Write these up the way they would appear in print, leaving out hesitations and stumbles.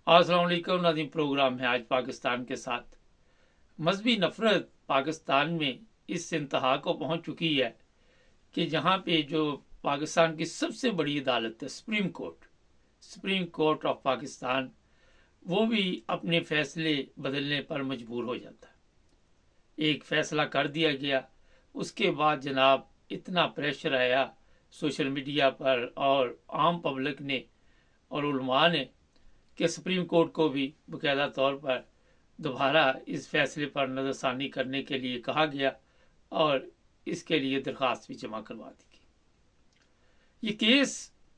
अस्सलाम वालेकुम नाज़रीन, प्रोग्राम है आज पाकिस्तान के साथ। मजहबी नफरत पाकिस्तान में इस इंतहा को पहुंच चुकी है कि जहां पे जो पाकिस्तान की सबसे बड़ी अदालत है सुप्रीम कोर्ट ऑफ पाकिस्तान, वो भी अपने फैसले बदलने पर मजबूर हो जाता है। एक फैसला कर दिया गया, उसके बाद जनाब इतना प्रेशर आया सोशल मीडिया पर और आम पब्लिक ने और उलमा ने कि सुप्रीम कोर्ट को भी बाकायदा तौर पर दोबारा इस फैसले पर नज़रसानी करने के लिए कहा गया और इसके लिए दरख्वास्त भी जमा करवा दी गई। ये केस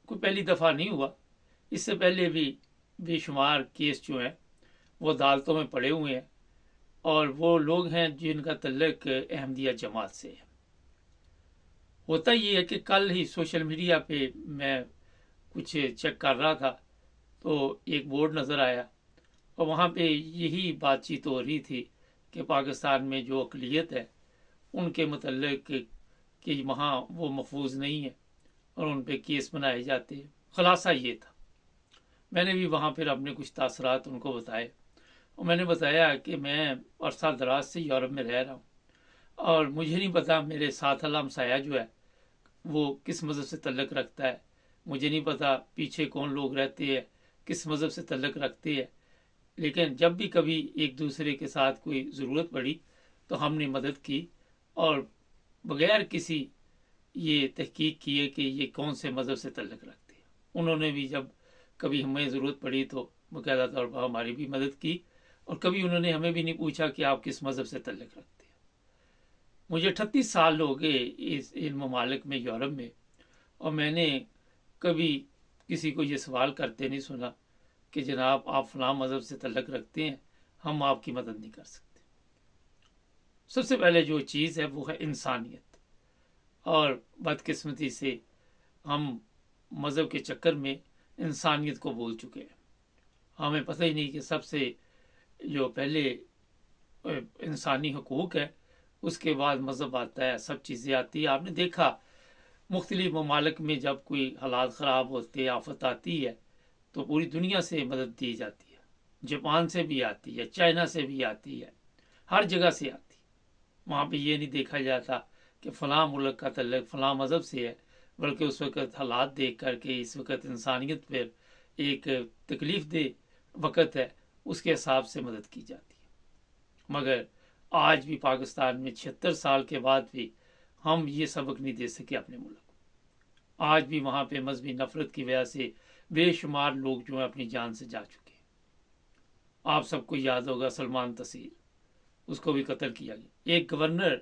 कोई पहली दफ़ा नहीं हुआ, इससे पहले भी बेशुमार केस जो हैं वो अदालतों में पड़े हुए हैं और वो लोग हैं जिनका तल्लुक अहमदिया जमात से है। होता ये है कि कल ही सोशल मीडिया पे मैं कुछ चेक कर रहा था तो एक बोर्ड नज़र आया और वहाँ पे यही बातचीत हो रही थी कि पाकिस्तान में जो अक़लियत है उनके मतलब कि वहाँ वो महफूज नहीं है और उन पे केस बनाए जाते हैं। ख़ुलासा ये था। मैंने भी वहाँ पर अपने कुछ तासरात उनको बताए और मैंने बताया कि मैं अरसा दराज से यूरोप में रह रहा हूँ और मुझे नहीं पता मेरे साथ वाला हमसाया जो है वो किस मज़हब से तल्लुक़ रखता है, मुझे नहीं पता पीछे कौन लोग रहते हैं, किस मज़हब से तल्लुक़ रखते हैं, लेकिन जब भी कभी एक दूसरे के साथ कोई ज़रूरत पड़ी तो हमने मदद की और बग़ैर किसी ये तहकीक किए कि ये कौन से मज़हब से तल्लुक़ रखते हैं, उन्होंने भी जब कभी हमें ज़रूरत पड़ी तो बाकायदा तौर पर हमारी भी मदद की और कभी उन्होंने हमें भी नहीं पूछा कि आप किस मज़हब से तल्लुक़ रखते हैं। मुझे 38 साल हो गए इन ममालिक में, यूरोप में, और मैंने कभी किसी को ये सवाल करते नहीं सुना कि जनाब आप फलां मज़हब से तल्लुक़ रखते हैं, हम आपकी मदद नहीं कर सकते। सबसे पहले जो चीज़ है वो है इंसानियत, और बदकिस्मती से हम मज़हब के चक्कर में इंसानियत को भूल चुके हैं। हमें पता ही नहीं कि सबसे जो पहले इंसानी हकूक़ है उसके बाद मज़हब आता है, सब चीज़ें आती है। आपने देखा मुख्तलिफ ममालिक में जब कोई हालात ख़राब होते, आफत आती है तो पूरी दुनिया से मदद दी जाती है। जापान से भी आती है, चाइना से भी आती है, हर जगह से आती है। वहाँ पे ये नहीं देखा जाता कि फ़लाँ मुल्क का तल्लुक़ फ़लाँ मज़हब से है, बल्कि उस वक़्त हालात देख कर के इस वक़्त इंसानियत पर एक तकलीफ़ दे वक़्त है, उसके हिसाब से मदद की जाती है। मगर आज भी पाकिस्तान में 76 साल के बाद भी हम ये सबक नहीं दे सके अपने मुल्क को। आज भी वहाँ पे मजहबी नफरत की वजह से बेशुमार लोग जो है अपनी जान से जा चुके हैं। आप सबको याद होगा सलमान तसीर, उसको भी कत्ल किया गया। एक गवर्नर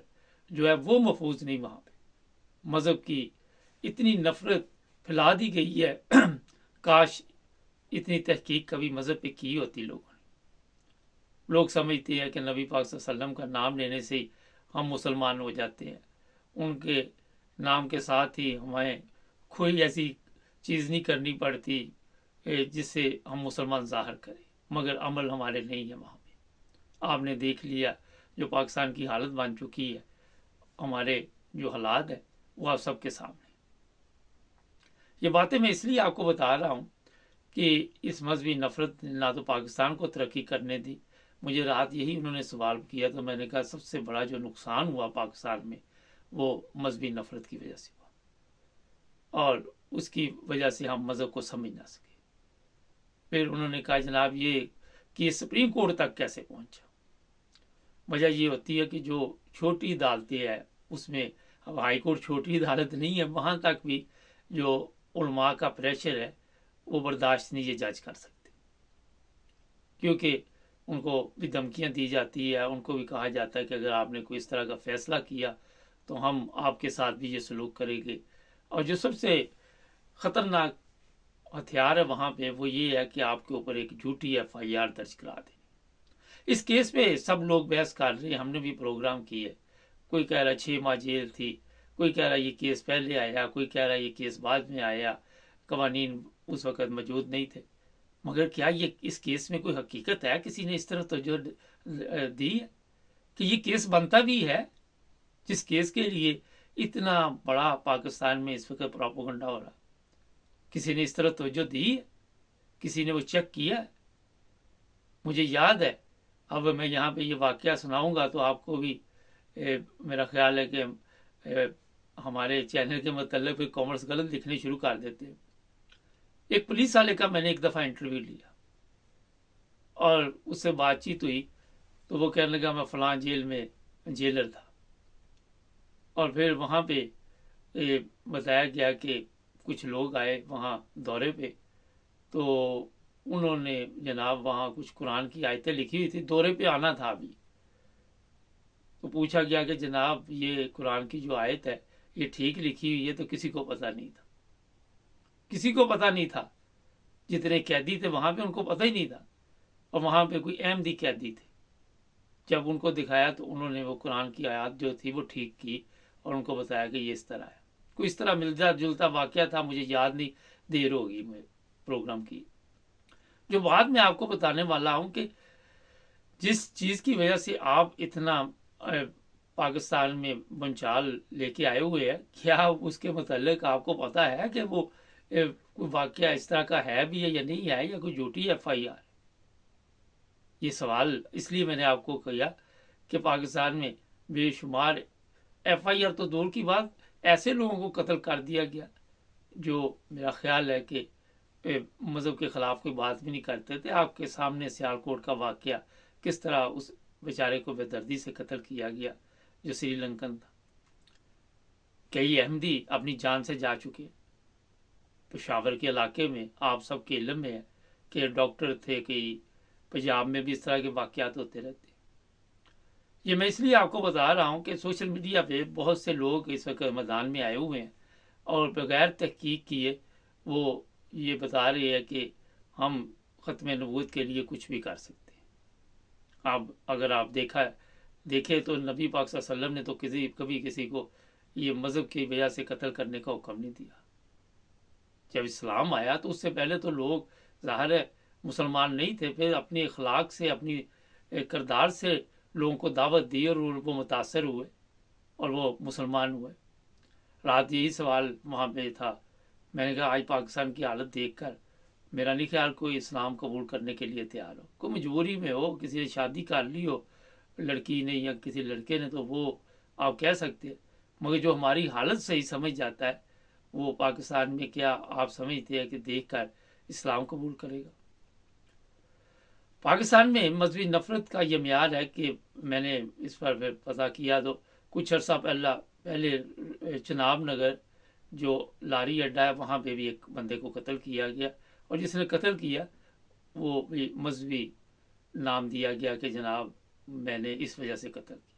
जो है वो महफूज नहीं वहाँ पे। मज़हब की इतनी नफरत फैला दी गई है काश इतनी तहकीक कभी मज़हब पे की होती लोगों ने। लोग समझते हैं कि नबी पाक सल्लल्लाहु अलैहि वसल्लम का नाम लेने से ही हम मुसलमान हो जाते हैं, उनके नाम के साथ ही हमें कोई ऐसी चीज़ नहीं करनी पड़ती जिससे हम मुसलमान ज़ाहिर करें, मगर अमल हमारे नहीं है वहाँ पे। आपने देख लिया जो पाकिस्तान की हालत बन चुकी है, हमारे जो हालात है वो आप सबके सामने। ये बातें मैं इसलिए आपको बता रहा हूँ कि इस मजहबी नफरत ने ना तो पाकिस्तान को तरक्की करने दी। मुझे रात यही उन्होंने सवाल किया तो मैंने कहा सबसे बड़ा जो नुकसान हुआ पाकिस्तान में वो मजहबी नफरत की वजह से हुआ और उसकी वजह से हम मज़हब को समझ ना सके। फिर उन्होंने कहा जनाब ये कि सुप्रीम कोर्ट तक कैसे पहुंचा। वजह ये होती है कि जो छोटी अदालतें हैं उसमें, अब हाई कोर्ट छोटी अदालत नहीं है, वहाँ तक भी जो उलमा का प्रेशर है वो बर्दाश्त नहीं ये जज कर सकते, क्योंकि उनको भी धमकियाँ दी जाती है, उनको भी कहा जाता है कि अगर आपने कोई इस तरह का फ़ैसला किया तो हम आपके साथ भी ये सलूक करेंगे। और जो सबसे ख़तरनाक हथियार है वहाँ पे वो ये है कि आपके ऊपर एक झूठी FIR दर्ज करा देनी। इस केस पे सब लोग बहस कर रहे हैं, हमने भी प्रोग्राम किए। कोई कह रहा है 6 माह जेल थी, कोई कह रहा है ये केस पहले आया, कोई कह रहा है ये केस बाद में आया, कवानीन उस वक़्त मौजूद नहीं थे। मगर क्या ये इस केस में कोई हकीकत है? किसी ने इस तरह तवज्जो दी है कि ये केस बनता भी है, जिस केस के लिए इतना बड़ा पाकिस्तान में इस वक्त प्रोपेगेंडा हो रहा? किसी ने इस तरह तवज्जो दी है? किसी ने वो चेक किया है? مجھے یاد ہے، اب میں یہاں پہ یہ واقعہ سناؤں گا تو آپ کو بھی میرا خیال ہے کہ ہمارے چینل کے متعلق کامنٹس غلط لکھنے شروع کر دیتے ہیں۔ ایک پولیس والے کا میں نے ایک دفعہ انٹرویو لیا اور اس سے بات چیت ہوئی تو وہ کہنے لگا میں فلاں جیل میں جیلر تھا، اور پھر وہاں پہ بتایا گیا کہ کچھ لوگ آئے وہاں دورے پہ، تو انہوں نے جناب وہاں کچھ قرآن کی آیتیں لکھی ہوئی تھی، دورے پہ آنا تھا ابھی، تو پوچھا گیا کہ جناب یہ قرآن کی جو آیت ہے یہ ٹھیک لکھی ہوئی ہے؟ تو کسی کو پتہ نہیں تھا، کسی کو پتہ نہیں تھا، جتنے قیدی تھے وہاں پہ ان کو پتہ ہی نہیں تھا، اور وہاں پہ کوئی احمدی قیدی تھے، جب ان کو دکھایا تو انہوں نے وہ قرآن کی آیات جو تھی وہ ٹھیک کی اور ان کو بتایا کہ یہ اس طرح ہے۔ کوئی اس طرح ملتا جلتا واقعہ تھا، مجھے یاد نہیں، دیر ہوگی میں پروگرام کی۔ جو بات میں آپ کو بتانے والا ہوں کہ جس چیز کی وجہ سے آپ اتنا پاکستان میں بنچال لے کے آئے ہوئے ہیں، کیا اس کے متعلق آپ کو پتا ہے کہ وہ کوئی واقعہ اس طرح کا ہے بھی ہے یا نہیں ہے، یا کوئی جھوٹی ایف آئی آر؟ یہ سوال اس لیے میں نے آپ کو کہا کہ پاکستان میں بے شمار ایف آئی آر تو دور کی بات، ایسے لوگوں کو قتل کر دیا گیا جو میرا خیال ہے کہ مذہب کے خلاف کوئی بات بھی نہیں کرتے تھے۔ آپ کے سامنے سیالکوٹ کا واقعہ، کس طرح اس بیچارے کو بے دردی سے قتل کیا گیا جو سری لنکن تھا۔ کئی احمدی اپنی جان سے جا چکے۔ پشاور کے علاقے میں آپ سب کے علم میں ہے کہ ڈاکٹر تھے، کئی پنجاب میں بھی اس طرح کے واقعات ہوتے رہتے۔ یہ میں اس لیے آپ کو بتا رہا ہوں کہ سوشل میڈیا پہ بہت سے لوگ اس وقت میدان میں آئے ہوئے ہیں اور بغیر تحقیق کیے وہ یہ بتا رہے ہیں کہ ہم ختم نبوت کے لیے کچھ بھی کر سکتے ہیں۔ اب اگر آپ دیکھیں تو نبی پاک صلی اللہ علیہ وسلم نے تو کبھی کسی کو یہ مذہب کی وجہ سے قتل کرنے کا حکم نہیں دیا۔ جب اسلام آیا تو اس سے پہلے تو لوگ ظاہر ہے مسلمان نہیں تھے، پھر اپنے اخلاق سے، اپنی کردار سے لوگوں کو دعوت دی اور وہ متاثر ہوئے اور وہ مسلمان ہوئے۔ رات یہی سوال وہاں پہ تھا، میں نے کہا آج پاکستان کی حالت دیکھ کر میرا نہیں خیال کوئی اسلام قبول کرنے کے لیے تیار ہو۔ کوئی مجبوری میں ہو، کسی نے شادی کر لی ہو لڑکی نے یا کسی لڑکے نے، تو وہ آپ کہہ سکتے ہیں، مگر جو ہماری حالت صحیح سمجھ جاتا ہے وہ پاکستان میں کیا آپ سمجھتے ہیں کہ دیکھ کر اسلام قبول کرے گا؟ پاکستان میں مذہبی نفرت کا یہ معیار ہے کہ میں نے اس پر پھر پتہ کیا تو کچھ عرصہ پہلے چناب نگر جو لاری اڈا ہے وہاں پہ بھی ایک بندے کو قتل کیا گیا، اور جس نے قتل کیا وہ بھی مذہبی نام دیا گیا کہ جناب میں نے اس وجہ سے قتل کیا۔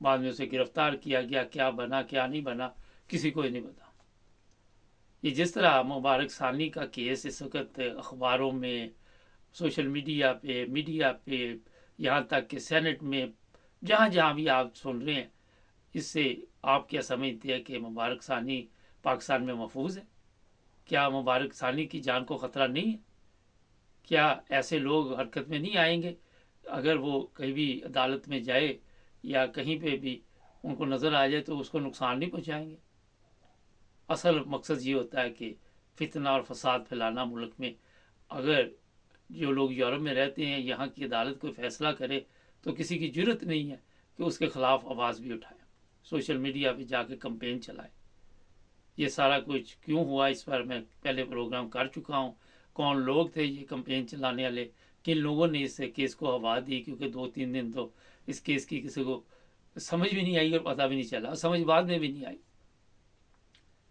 بعد میں اسے گرفتار کیا گیا، کیا بنا کیا نہیں بنا کسی کو ہی نہیں پتا۔ یہ جس طرح مبارک ثانی کا کیس اس وقت اخباروں میں، سوشل میڈیا پہ یہاں تک کہ سینٹ میں جہاں جہاں بھی آپ سن رہے ہیں، اس سے آپ کیا سمجھتے ہیں کہ مبارک ثانی پاکستان میں محفوظ ہے؟ کیا مبارک ثانی کی جان کو خطرہ نہیں ہے؟ کیا ایسے لوگ حرکت میں نہیں آئیں گے اگر وہ کہیں بھی عدالت میں جائے یا کہیں پہ بھی ان کو نظر آ جائے تو اس کو نقصان نہیں پہنچائیں گے؟ اصل مقصد یہ ہوتا ہے کہ فتنہ اور فساد پھیلانا ملک میں۔ اگر جو لوگ یورپ میں رہتے ہیں یہاں کی عدالت کوئی فیصلہ کرے تو کسی کی جرت نہیں ہے کہ اس کے خلاف آواز بھی اٹھائے، سوشل میڈیا پہ جا کے کمپین چلائے۔ یہ سارا کچھ کیوں ہوا اس پر میں پہلے پروگرام کر چکا ہوں، کون لوگ تھے یہ کمپین چلانے والے، کن لوگوں نے اس کیس کو ہوا دی، کیونکہ 2-3 دن تو اس کیس کی کسی کو سمجھ بھی نہیں آئی اور پتہ بھی نہیں چلا، سمجھ بعد میں بھی نہیں آئی۔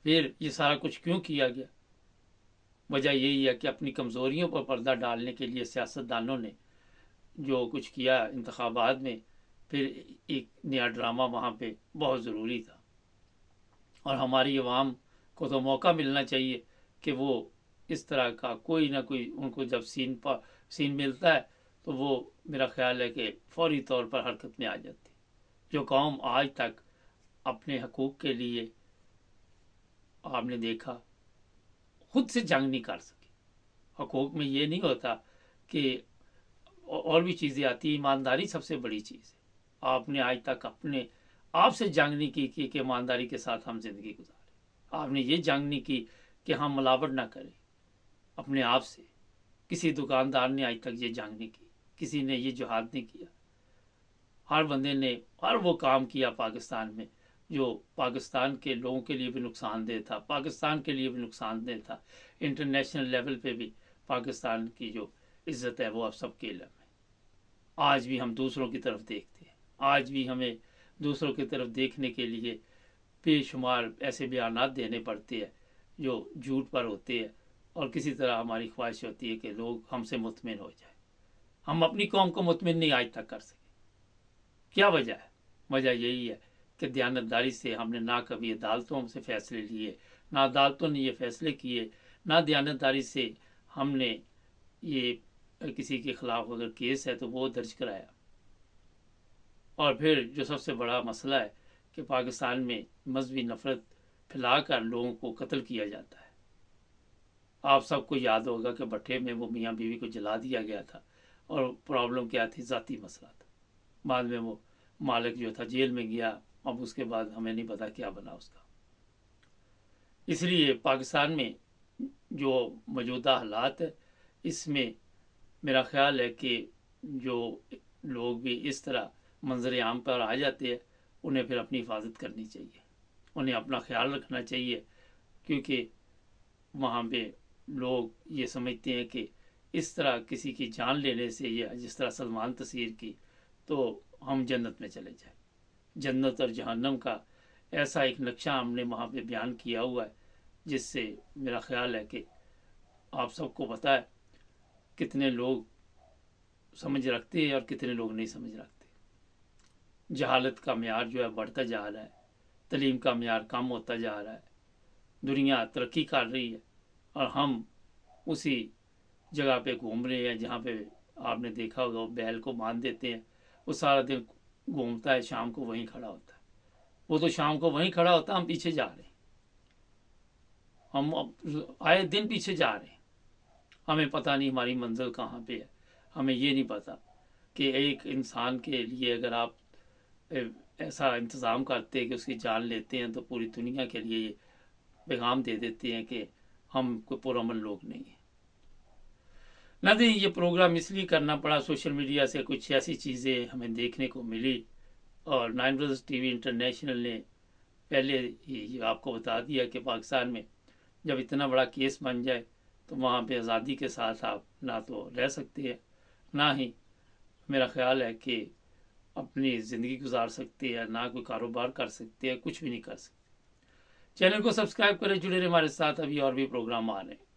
پھر یہ سارا کچھ کیوں کیا گیا؟ وجہ یہی ہے کہ اپنی کمزوریوں پر پردہ ڈالنے کے لیے سیاستدانوں نے جو کچھ کیا انتخابات میں، پھر ایک نیا ڈرامہ وہاں پہ بہت ضروری تھا، اور ہماری عوام کو تو موقع ملنا چاہیے کہ وہ اس طرح کا کوئی نہ کوئی ان کو جب سین ملتا ہے تو وہ میرا خیال ہے کہ فوری طور پر حرکت میں آ جاتی۔ جو قوم آج تک اپنے حقوق کے لیے آپ نے دیکھا خود سے جنگ نہیں کر سکی، حقوق میں یہ نہیں ہوتا کہ اور بھی چیزیں آتی، ایمانداری سب سے بڑی چیز ہے۔ آپ نے آج تک اپنے آپ سے جنگ نہیں کی کہ ایمانداری کے ساتھ ہم زندگی گزاریں۔ آپ نے یہ جنگ نہیں کی کہ ہم ملاوٹ نہ کریں اپنے آپ سے، किसी दुकानदार ने आज तक ये जंग नहीं की, किसी ने ये जिहाद नहीं किया। हर बंदे ने हर वो काम किया पाकिस्तान में जो पाकिस्तान के लोगों के लिए भी नुकसानदेह था, पाकिस्तान के लिए भी नुकसानदेह था। इंटरनेशनल लेवल पे भी पाकिस्तान की जो इज्जत है वो अब सबके इल्म है। आज भी हम दूसरों की तरफ देखते हैं, आज भी हमें दूसरों की तरफ देखने के लिए बेशुमार ऐसे बयानात देने पड़ते हैं जो झूठ पर होते हैं, और किसी तरह हमारी ख्वाहिश होती है कि लोग हमसे मुतमिन हो जाए। हम अपनी कौम को मुतमिन नहीं आज तक कर सके। क्या वजह है? वजह यही है कि दयानतदारी से हमने ना कभी अदालतों से फैसले लिए, ना अदालतों ने ये फैसले किए, ना दयानतदारी से हमने ये किसी के खिलाफ अगर केस है तो वो दर्ज कराया। और फिर जो सबसे बड़ा मसला है कि पाकिस्तान में मजहबी नफरत फैलाकर लोगों को कत्ल किया जाता है। आप सबको याद होगा कि भट्टे में वो मियाँ बीवी को जला दिया गया था, और प्रॉब्लम क्या थी? ज़ाती मसला था। बाद में वो मालिक जो था जेल में गया, अब उसके बाद हमें नहीं पता क्या बना उसका। इसलिए पाकिस्तान में जो मौजूदा हालात है, इसमें मेरा ख्याल है कि जो लोग भी इस तरह मंजर आम पर आ जाते हैं, उन्हें फिर अपनी हिफाजत करनी चाहिए, उन्हें अपना ख्याल रखना चाहिए, क्योंकि वहाँ पे लोग ये समझते हैं कि इस तरह किसी की जान लेने से, या जिस तरह सलमान तसीर की, तो हम जन्नत में चले जाए। जन्नत और जहन्नम का ऐसा एक नक्शा हमने वहाँ पे बयान किया हुआ है, जिससे मेरा ख्याल है कि आप सबको पता है कितने लोग समझ रखते हैं और कितने लोग नहीं समझ रखते। जहालत का म्यार जो है बढ़ता जा रहा है, तालीम का म्यार कम होता जा रहा है, दुनिया तरक्की कर रही है और हम उसी जगह पे घूम रहे हैं जहाँ पे आपने देखा होगा वो बैल को बांध देते हैं, वो सारा दिन घूमता है, शाम को वहीं खड़ा होता है। वो तो शाम को वहीं खड़ा होता है, हम पीछे जा रहे हैं, हम आए दिन पीछे जा रहे हैं। हमें पता नहीं हमारी मंजिल कहाँ पे है, हमें ये नहीं पता कि एक इंसान के लिए अगर आप ऐसा इंतज़ाम करते हैं कि उसकी जान लेते हैं, तो पूरी दुनिया के लिए ये पैगाम दे देते हैं कि हम कोई पुरअमन लोग नहीं हैं। नाज़रीन, ये प्रोग्राम इसलिए करना पड़ा, सोशल मीडिया से कुछ ऐसी चीज़ें हमें देखने को मिली, और 9 ब्रदर्स टीवी इंटरनेशनल ने पहले ही आपको बता दिया कि पाकिस्तान में जब इतना बड़ा केस बन जाए तो वहाँ पे आज़ादी के साथ आप ना तो रह सकते हैं, ना ही मेरा ख्याल है कि अपनी ज़िंदगी गुजार सकते हैं, ना कोई कारोबार कर सकते हैं, कुछ भी नहीं कर सकते। चैनल को सब्सक्राइब करें, जुड़े रहे हमारे साथ, अभी और भी प्रोग्राम आ रहे हैं।